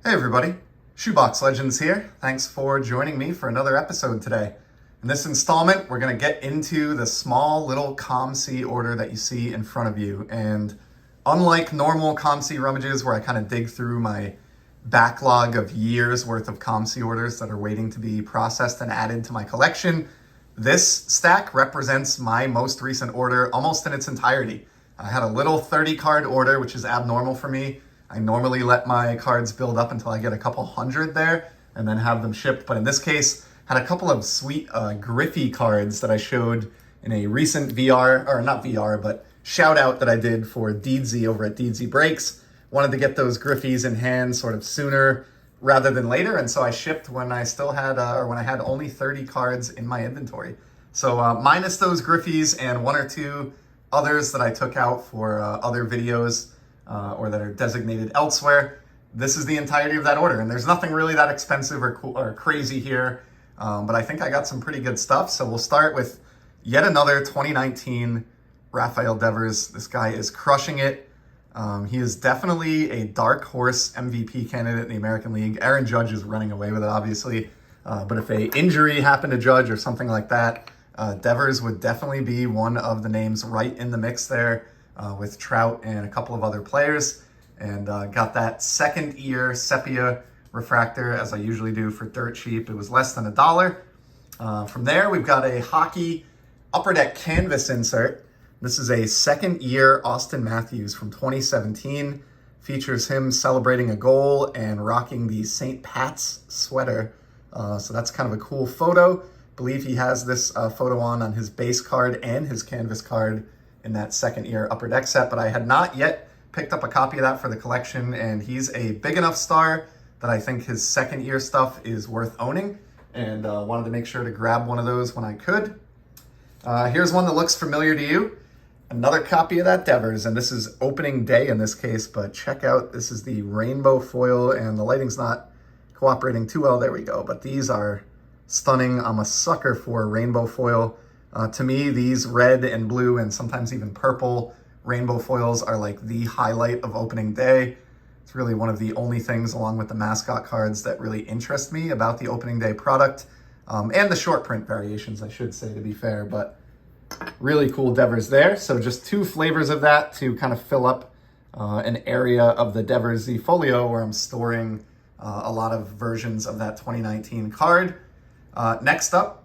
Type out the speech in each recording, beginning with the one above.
Hey everybody, Shoebox Legends here. Thanks for joining me for another episode today. In this installment, we're going to get into the small little COMC order that you see in front of you. And unlike normal COMC rummages where I kind of dig through my backlog of years worth of COMC orders that are waiting to be processed and added to my collection, this stack represents my most recent order almost in its entirety. I had a little 30 card order, which is abnormal for me. I normally let my cards build up until I get a couple hundred there and then have them shipped. But in this case, had a couple of sweet Griffey cards that I showed in a recent shout out that I did for Deedsy over at Deedsy Breaks. Wanted to get those Griffies in hand sort of sooner rather than later. And so I shipped when I still had, when I had only 30 cards in my inventory. So minus those Griffies and one or two others that I took out for other videos, or that are designated elsewhere. This is the entirety of that order, and there's nothing really that expensive or cool or crazy here, but I think I got some pretty good stuff. So we'll start with yet another 2019 Rafael Devers. This guy is crushing it. He is definitely a dark horse MVP candidate in the American League. Aaron Judge is running away with it, obviously, but if a injury happened to Judge or something like that, Devers would definitely be one of the names right in the mix there. With Trout and a couple of other players, and got that second year sepia refractor as I usually do for dirt cheap. It was less than $1. From there, we've got a hockey upper deck canvas insert. This is a second year Austin Matthews from 2017. Features him celebrating a goal and rocking the St. Pat's sweater. So that's kind of a cool photo. I believe he has this photo on his base card and his canvas card in that second year upper deck set, but I had not yet picked up a copy of that for the collection, and he's a big enough star that I think his second year stuff is worth owning, and wanted to make sure to grab one of those when I could. Here's one that looks familiar to you. Another copy of that Devers, and this is opening day in this case, but check out, this is the rainbow foil, and the lighting's not cooperating too well. There we go, but these are stunning. I'm a sucker for rainbow foil. To me, these red and blue and sometimes even purple rainbow foils are like the highlight of opening day. It's really one of the only things, along with the mascot cards, that really interest me about the opening day product. And the short print variations, I should say, to be fair, but really cool Devers there. So just two flavors of that to kind of fill up an area of the Devers Z folio where I'm storing a lot of versions of that 2019 card. Next up,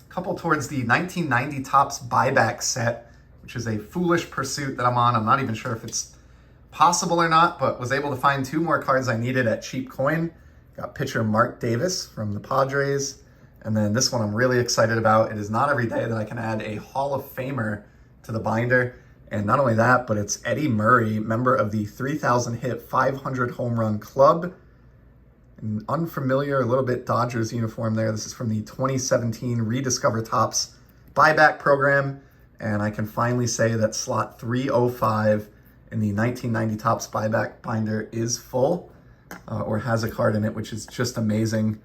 couple towards the 1990 Topps buyback set, which is a foolish pursuit that I'm on. I'm not even sure if it's possible or not, but was able to find two more cards I needed at cheap coin. Got pitcher Mark Davis from the Padres, and then this one I'm really excited about. It is not every day that I can add a Hall of Famer to the binder, and not only that, but it's Eddie Murray, member of the 3,000 hit 500 home run club. An unfamiliar, a little bit Dodgers uniform there. This is from the 2017 Rediscover Topps buyback program. And I can finally say that slot 305 in the 1990 Topps buyback binder is full, or has a card in it, which is just amazing.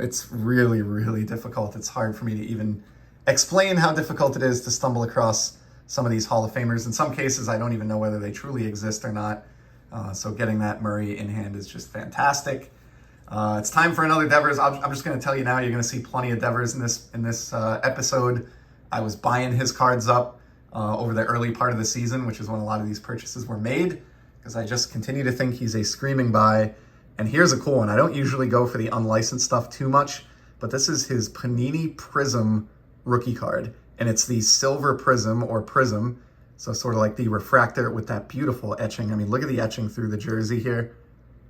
It's really, really difficult. It's hard for me to even explain how difficult it is to stumble across some of these Hall of Famers. In some cases, I don't even know whether they truly exist or not. So getting that Murray in hand is just fantastic. It's time for another Devers. I'm just going to tell you now, you're going to see plenty of Devers in this episode. I was buying his cards up over the early part of the season, which is when a lot of these purchases were made, because I just continue to think he's a screaming buy. And here's a cool one. I don't usually go for the unlicensed stuff too much, but this is his Panini Prism rookie card, and it's the silver prism or prism. So sort of like the refractor with that beautiful etching. I mean, look at the etching through the jersey here.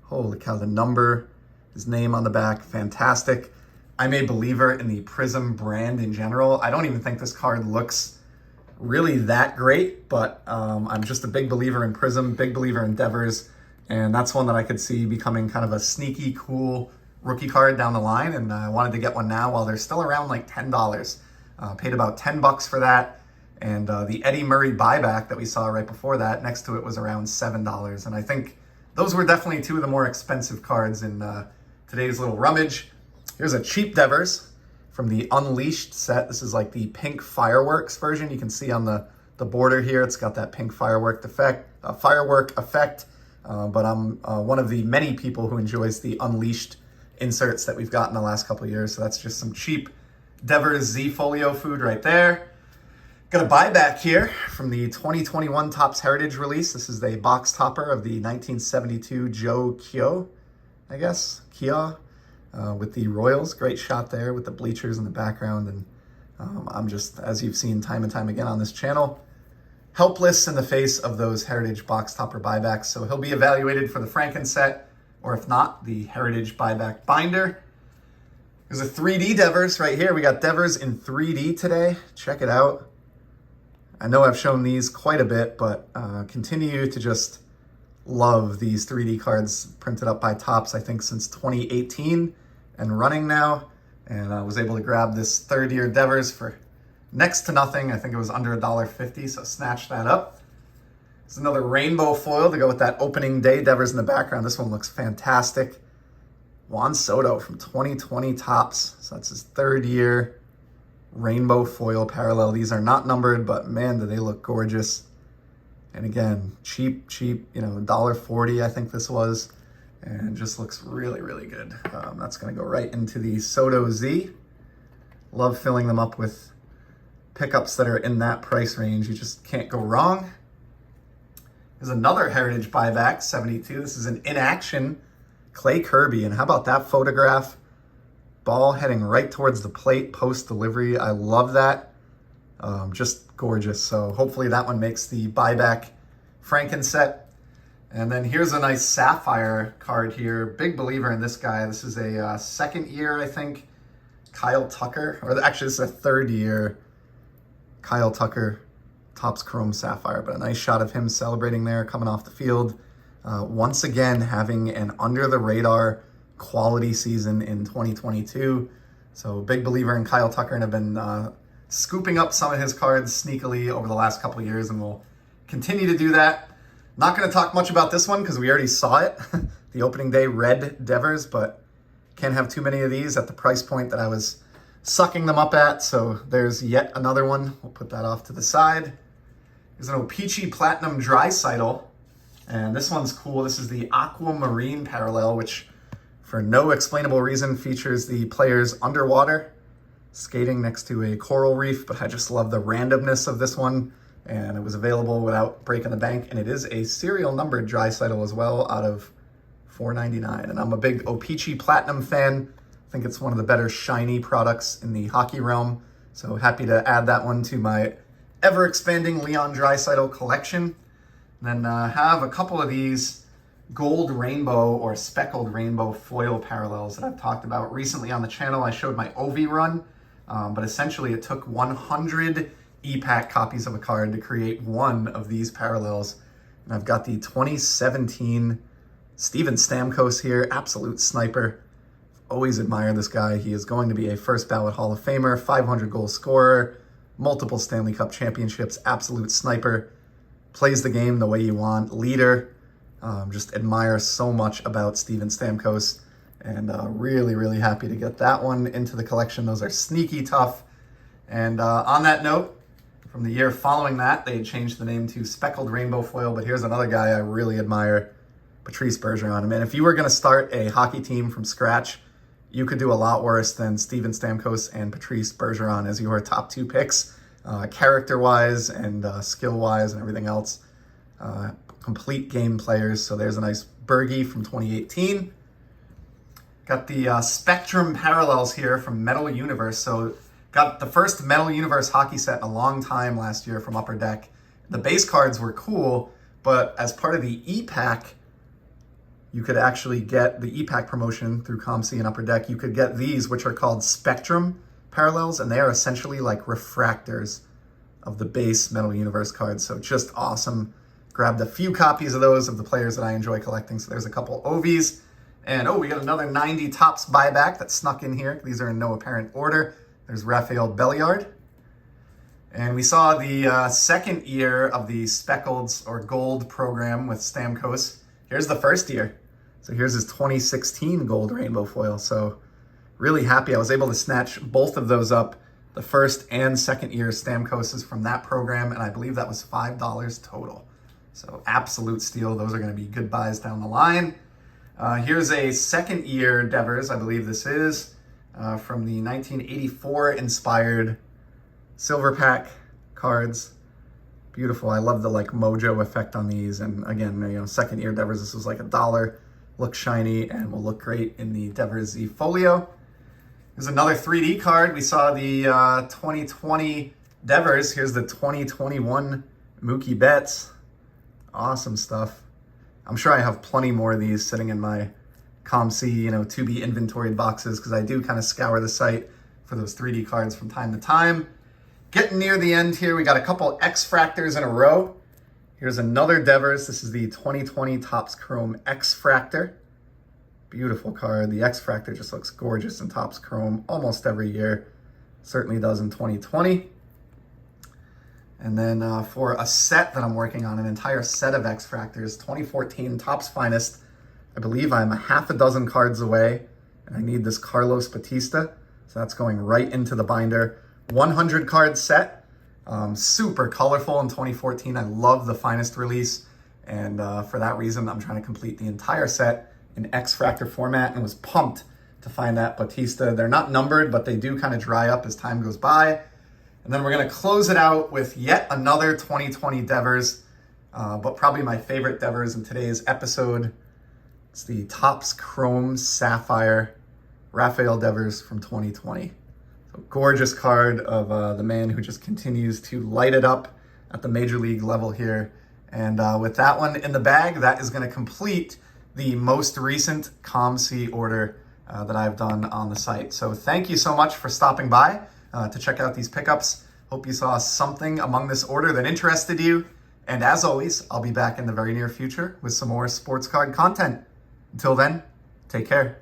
Holy cow, the number, his name on the back, fantastic. I'm a believer in the Prism brand in general. I don't even think this card looks really that great, but I'm just a big believer in Prism, big believer in Devers, and that's one that I could see becoming kind of a sneaky, cool rookie card down the line, and I wanted to get one now while they're still around like $10. Paid about $10 for that. And the Eddie Murray buyback that we saw right before that, next to it was around $7. And I think those were definitely two of the more expensive cards in today's little rummage. Here's a cheap Devers from the Unleashed set. This is like the pink fireworks version. You can see on the border here, it's got that pink firework effect. but I'm one of the many people who enjoys the Unleashed inserts that we've gotten the last couple of years. So that's just some cheap Devers Z Folio food right there. Got a buyback here from the 2021 Topps Heritage release. This is a box topper of the 1972 Joe Keogh, I guess, Keogh, with the Royals. Great shot there with the bleachers in the background. And I'm just, as you've seen time and time again on this channel, helpless in the face of those Heritage box topper buybacks. So he'll be evaluated for the Franken set, or if not, the Heritage buyback binder. There's a 3D Devers right here. We got Devers in 3D today. Check it out. I know I've shown these quite a bit, but continue to just love these 3D cards printed up by Topps, I think since 2018 and running now. And I was able to grab this third-year Devers for next to nothing. I think it was under $1.50, so snatch that up. There's another rainbow foil to go with that opening day Devers in the background. This one looks fantastic. Juan Soto from 2020 Topps. So that's his third year rainbow foil parallel. These are not numbered, but man, do they look gorgeous. And again, cheap, $1.40 I think this was. And just looks really, really good. That's going to go right into the Soto Z. Love filling them up with pickups that are in that price range. You just can't go wrong. There's another Heritage buyback, 72. This is an in-action Clay Kirby. And how about that photograph? Ball heading right towards the plate post-delivery. I love that. Just gorgeous. So hopefully that one makes the buyback Franken set. And then here's a nice Sapphire card here. Big believer in this guy. This is a second year, I think, Kyle Tucker. Or actually, this is a third year Kyle Tucker Topz Chrome Sapphire. But a nice shot of him celebrating there, coming off the field. Once again, having an under-the-radar quality season in 2022. So big believer in Kyle Tucker and have been scooping up some of his cards sneakily over the last couple of years, and will continue to do that. Not going to talk much about this one because we already saw it, the opening day red Devers, but can't have too many of these at the price point that I was sucking them up at. So there's yet another one. We'll put that off to the side. There's an O-Pee-Chee Platinum Dreisaitl, and this one's cool. This is the Aquamarine Parallel, which for no explainable reason features the players underwater skating next to a coral reef, but I just love the randomness of this one, and it was available without breaking the bank, and it is a serial numbered Dreisaitl as well out of $4.99. And I'm a big O-Pee-Chee Platinum fan. I think it's one of the better shiny products in the hockey realm, so happy to add that one to my ever-expanding Leon Draisaitl collection. And then have a couple of these gold rainbow or speckled rainbow foil parallels that I've talked about recently on the channel. I showed my OV run, but essentially it took 100 e-pack copies of a card to create one of these parallels. And I've got the 2017 Steven Stamkos here, absolute sniper. Always admired this guy. He is going to be a first ballot Hall of Famer, 500 goal scorer, multiple Stanley Cup championships, absolute sniper, plays the game the way you want, leader. Just admire so much about Steven Stamkos, and really, really happy to get that one into the collection. Those are sneaky tough. And on that note, from the year following that, they had changed the name to Speckled Rainbow Foil, but here's another guy I really admire, Patrice Bergeron. Man, if you were going to start a hockey team from scratch, you could do a lot worse than Steven Stamkos and Patrice Bergeron as your top two picks, character-wise and skill-wise and everything else. Complete game players. So there's a nice Bergie from 2018. Got the Spectrum Parallels here from Metal Universe. So got the first Metal Universe hockey set in a long time last year from Upper Deck. The base cards were cool, but as part of the e-pack, you could actually get the e-pack promotion through COMC and Upper Deck. You could get these, which are called Spectrum Parallels, and they are essentially like refractors of the base Metal Universe cards. So just awesome. Grabbed a few copies of those of the players that I enjoy collecting. So there's a couple OVs. And we got another 90 Topps buyback that snuck in here. These are in no apparent order. There's Raphael Belliard. And we saw the second year of the Speckled or Gold program with Stamkos. Here's the first year. So here's his 2016 Gold Rainbow Foil. So really happy I was able to snatch both of those up. The first and second year Stamkos is from that program, and I believe that was $5 total. So absolute steal. Those are going to be good buys down the line. Here's a second year Devers, I believe this is, from the 1984 inspired silver pack cards. Beautiful. I love the like mojo effect on these. And again, second year Devers, this was like $1. Looks shiny and will look great in the Devers Z Folio. Here's another 3D card. We saw the 2020 Devers. Here's the 2021 Mookie Bets. Awesome stuff. I'm sure I have plenty more of these sitting in my COMC, to be inventoried boxes, because I do kind of scour the site for those 3D cards from time to time. Getting near the end here, we got a couple X-Fractors in a row. Here's another Devers. This is the 2020 Topz Chrome X-Fractor. Beautiful card. The X-Fractor just looks gorgeous in Topz Chrome almost every year. Certainly does in 2020. And then for a set that I'm working on, an entire set of X-Fractors, 2014 Topps Finest. I believe I'm a half a dozen cards away, and I need this Carlos Bautista. So that's going right into the binder. 100 card set. Super colorful in 2014. I love the Finest release. And for that reason, I'm trying to complete the entire set in X-Fractor format, and was pumped to find that Bautista. They're not numbered, but they do kind of dry up as time goes by. And then we're going to close it out with yet another 2020 Devers, but probably my favorite Devers in today's episode. It's the Topz Chrome Sapphire Rafael Devers from 2020. So gorgeous card of the man who just continues to light it up at the major league level here. And with that one in the bag, that is going to complete the most recent COMC order that I've done on the site. So thank you so much for stopping by to check out these pickups. Hope you saw something among this order that interested you. And as always, I'll be back in the very near future with some more sports card content. Until then, take care.